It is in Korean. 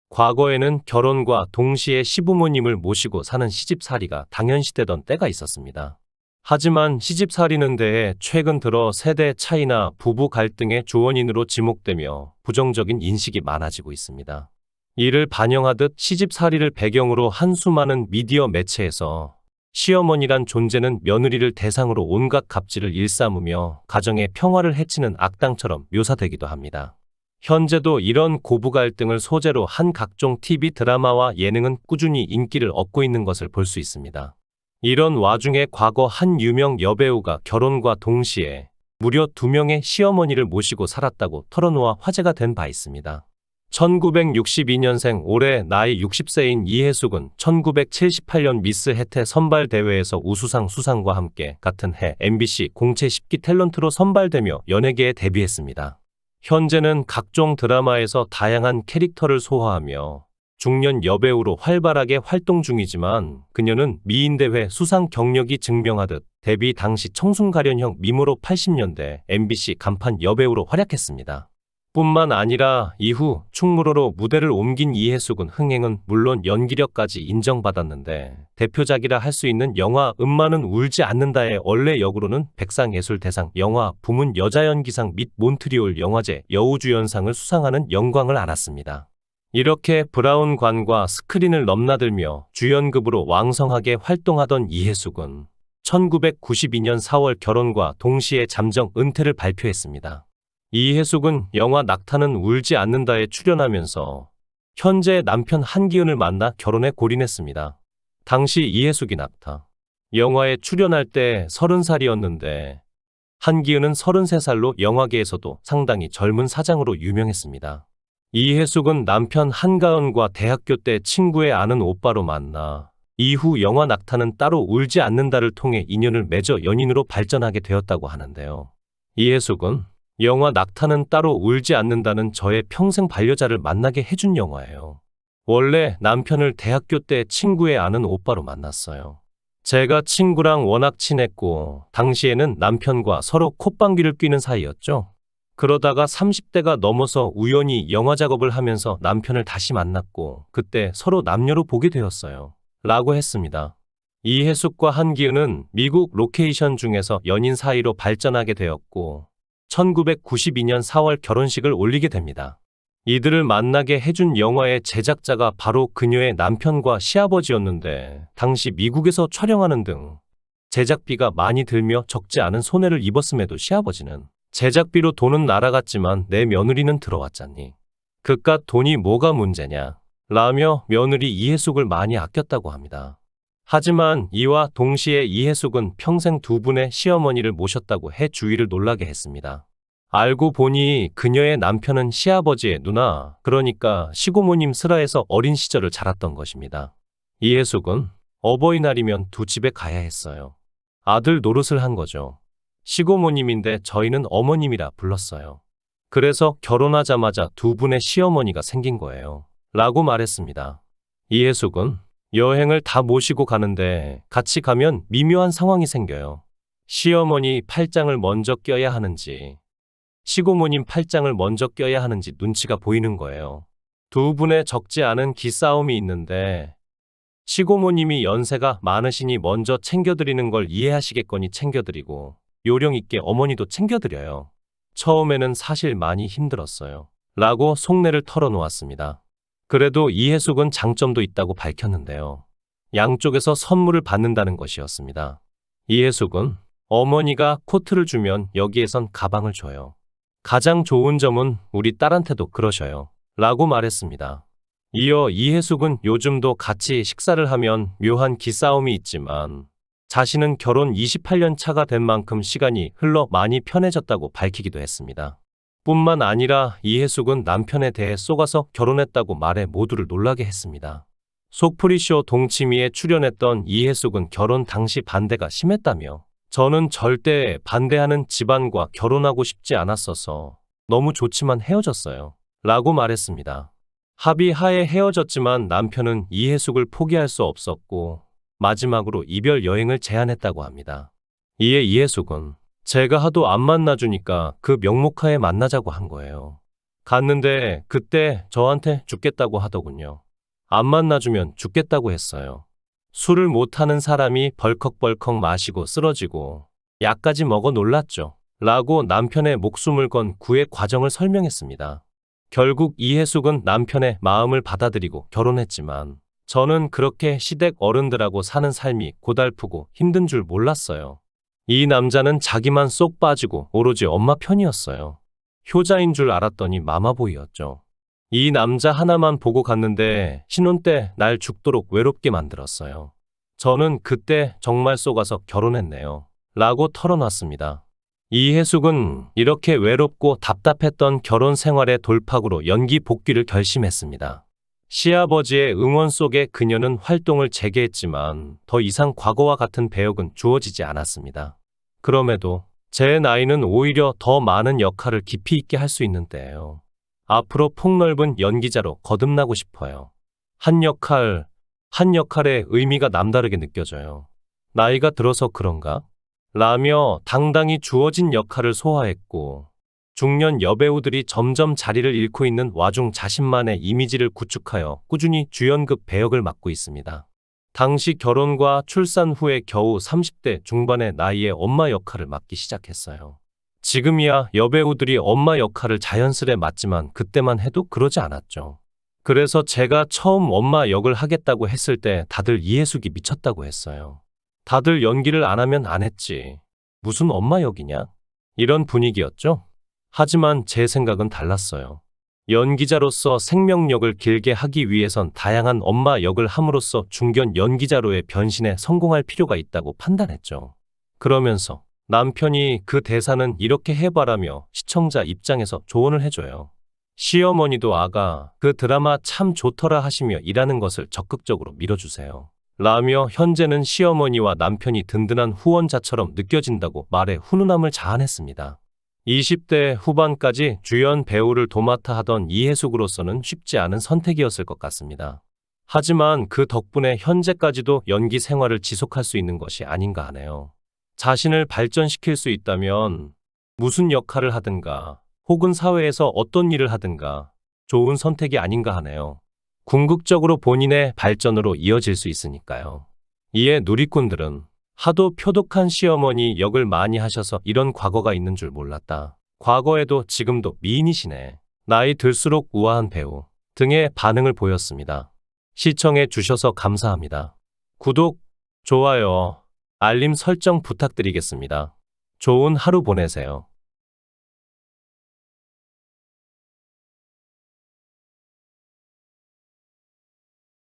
과거에는 결혼과 동시에 시부모님을 모시고 사는 시집살이가 당연시되던 때가 있었습니다. 하지만 시집살이는 대해 최근 들어 세대 차이나 부부 갈등의 주원인으로 지목되며 부정적인 인식이 많아지고 있습니다. 이를 반영하듯 시집살이를 배경으로 한 수많은 미디어 매체에서 시어머니란 존재는 며느리를 대상으로 온갖 갑질을 일삼으며 가정의 평화를 해치는 악당처럼 묘사되기도 합니다. 현재도 이런 고부 갈등을 소재로 한 각종 TV 드라마와 예능은 꾸준히 인기를 얻고 있는 것을 볼 수 있습니다. 이런 와중에 과거 한 유명 여배우가 결혼과 동시에 무려 2명의 시어머니를 모시고 살았다고 털어놓아 화제가 된 바 있습니다. 1962년생 올해 나이 60세인 이혜숙은 1978년 미스 혜태 선발대회에서 우수상 수상과 함께 같은 해 MBC 공채 10기 탤런트로 선발되며 연예계에 데뷔했습니다. 현재는 각종 드라마에서 다양한 캐릭터를 소화하며 중년 여배우로 활발하게 활동 중이지만 그녀는 미인대회 수상 경력이 증명하듯 데뷔 당시 청순가련형 미모로 80년대 MBC 간판 여배우로 활약했습니다. 뿐만 아니라 이후 충무로로 무대를 옮긴 이혜숙은 흥행은 물론 연기력까지 인정받았는데 대표작이라 할 수 있는 영화 음마는 울지 않는다의 원래 역으로는 백상예술대상 영화 부문 여자연기상 및 몬트리올 영화제 여우주연상을 수상하는 영광을 안았습니다. 이렇게 브라운관과 스크린을 넘나들며 주연급으로 왕성하게 활동하던 이혜숙은 1992년 4월 결혼과 동시에 잠정 은퇴를 발표했습니다. 이혜숙은 영화 낙타는 울지 않는다에 출연하면서 현재 남편 한기은을 만나 결혼에 골인했습니다. 당시 이혜숙이 낙타 영화에 출연할 때 30살이었는데 한기은은 33살로 영화계에서도 상당히 젊은 사장으로 유명했습니다. 이혜숙은 남편 한가은과 대학교 때 친구의 아는 오빠로 만나 이후 영화 낙타는 따로 울지 않는다를 통해 인연을 맺어 연인으로 발전하게 되었다고 하는데요. 이혜숙은 영화 낙타는 따로 울지 않는다는 저의 평생 반려자를 만나게 해준 영화예요. 원래 남편을 대학교 때 친구의 아는 오빠로 만났어요. 제가 친구랑 워낙 친했고 당시에는 남편과 서로 콧방귀를 뀌는 사이였죠. 그러다가 30대가 넘어서 우연히 영화 작업을 하면서 남편을 다시 만났고 그때 서로 남녀로 보게 되었어요. 라고 했습니다. 이혜숙과 한기은은 미국 로케이션 중에서 연인 사이로 발전하게 되었고 1992년 4월 결혼식을 올리게 됩니다. 이들을 만나게 해준 영화의 제작자가 바로 그녀의 남편과 시아버지였는데 당시 미국에서 촬영하는 등 제작비가 많이 들며 적지 않은 손해를 입었음에도 시아버지는 제작비로 돈은 날아갔지만 내 며느리는 들어왔잖니. 그깟 돈이 뭐가 문제냐 라며 며느리 이혜숙을 많이 아꼈다고 합니다. 하지만 이와 동시에 이혜숙은 평생 두 분의 시어머니를 모셨다고 해 주위를 놀라게 했습니다. 알고 보니 그녀의 남편은 시아버지의 누나, 그러니까 시고모님 슬하에서 어린 시절을 자랐던 것입니다. 이혜숙은 어버이날이면 두 집에 가야 했어요. 아들 노릇을 한 거죠. 시고모님인데 저희는 어머님이라 불렀어요. 그래서 결혼하자마자 두 분의 시어머니가 생긴 거예요. 라고 말했습니다. 이혜숙은 여행을 다 모시고 가는데 같이 가면 미묘한 상황이 생겨요. 시어머니 팔짱을 먼저 껴야 하는지 시고모님 팔짱을 먼저 껴야 하는지 눈치가 보이는 거예요. 두 분의 적지 않은 기싸움이 있는데 시고모님이 연세가 많으시니 먼저 챙겨드리는 걸 이해하시겠거니 챙겨드리고 요령 있게 어머니도 챙겨드려요. 처음에는 사실 많이 힘들었어요. 라고 속내를 털어놓았습니다. 그래도 이혜숙은 장점도 있다고 밝혔는데요. 양쪽에서 선물을 받는다는 것이었습니다. 이혜숙은 어머니가 코트를 주면 여기에선 가방을 줘요. 가장 좋은 점은 우리 딸한테도 그러셔요. 라고 말했습니다. 이어 이혜숙은 요즘도 같이 식사를 하면 묘한 기싸움이 있지만 자신은 결혼 28년 차가 된 만큼 시간이 흘러 많이 편해졌다고 밝히기도 했습니다. 뿐만 아니라 이혜숙은 남편에 대해 속아서 결혼했다고 말해 모두를 놀라게 했습니다. 속풀이쇼 동치미에 출연했던 이혜숙은 결혼 당시 반대가 심했다며 저는 절대 반대하는 집안과 결혼하고 싶지 않았어서 너무 좋지만 헤어졌어요. 라고 말했습니다. 합의하에 헤어졌지만 남편은 이혜숙을 포기할 수 없었고 마지막으로 이별 여행을 제안했다고 합니다. 이에 이혜숙은 제가 하도 안 만나주니까 그 명목하에 만나자고 한 거예요. 갔는데 그때 저한테 죽겠다고 하더군요. 안 만나주면 죽겠다고 했어요. 술을 못하는 사람이 벌컥벌컥 마시고 쓰러지고 약까지 먹어 놀랐죠. 라고 남편의 목숨을 건 구의 과정을 설명했습니다. 결국 이해숙은 남편의 마음을 받아들이고 결혼했지만 저는 그렇게 시댁 어른들하고 사는 삶이 고달프고 힘든 줄 몰랐어요. 이 남자는 자기만 쏙 빠지고 오로지 엄마 편이었어요. 효자인 줄 알았더니 마마보이였죠. 이 남자 하나만 보고 갔는데 신혼 때 날 죽도록 외롭게 만들었어요. 저는 그때 정말 속아서 결혼했네요. 라고 털어놨습니다. 이해숙은 이렇게 외롭고 답답했던 결혼 생활의 돌파구로 연기 복귀를 결심했습니다. 시아버지의 응원 속에 그녀는 활동을 재개했지만 더 이상 과거와 같은 배역은 주어지지 않았습니다. 그럼에도 제 나이는 오히려 더 많은 역할을 깊이 있게 할 수 있는 때예요. 앞으로 폭넓은 연기자로 거듭나고 싶어요. 한 역할의 의미가 남다르게 느껴져요. 나이가 들어서 그런가? 라며 당당히 주어진 역할을 소화했고 중년 여배우들이 점점 자리를 잃고 있는 와중 자신만의 이미지를 구축하여 꾸준히 주연급 배역을 맡고 있습니다. 당시 결혼과 출산 후에 겨우 30대 중반의 나이에 엄마 역할을 맡기 시작했어요. 지금이야 여배우들이 엄마 역할을 자연스레 맡지만 그때만 해도 그러지 않았죠. 그래서 제가 처음 엄마 역을 하겠다고 했을 때 다들 이해숙이 미쳤다고 했어요. 다들 연기를 안 하면 안 했지. 무슨 엄마 역이냐? 이런 분위기였죠. 하지만 제 생각은 달랐어요. 연기자로서 생명력을 길게 하기 위해선 다양한 엄마 역을 함으로써 중견 연기자로의 변신에 성공할 필요가 있다고 판단했죠. 그러면서 남편이 그 대사는 이렇게 해봐라며 시청자 입장에서 조언을 해줘요. 시어머니도 아가, 그 드라마 참 좋더라 하시며 일하는 것을 적극적으로 밀어주세요. 라며 현재는 시어머니와 남편이 든든한 후원자처럼 느껴진다고 말에 훈훈함을 자아냈습니다. 20대 후반까지 주연 배우를 도맡아 하던 이해숙으로서는 쉽지 않은 선택이었을 것 같습니다. 하지만 그 덕분에 현재까지도 연기 생활을 지속할 수 있는 것이 아닌가 하네요. 자신을 발전시킬 수 있다면 무슨 역할을 하든가 혹은 사회에서 어떤 일을 하든가 좋은 선택이 아닌가 하네요. 궁극적으로 본인의 발전으로 이어질 수 있으니까요. 이에 누리꾼들은 하도 표독한 시어머니 역을 많이 하셔서 이런 과거가 있는 줄 몰랐다. 과거에도 지금도 미인이시네. 나이 들수록 우아한 배우 등의 반응을 보였습니다. 시청해 주셔서 감사합니다. 구독, 좋아요, 알림 설정 부탁드리겠습니다. 좋은 하루 보내세요.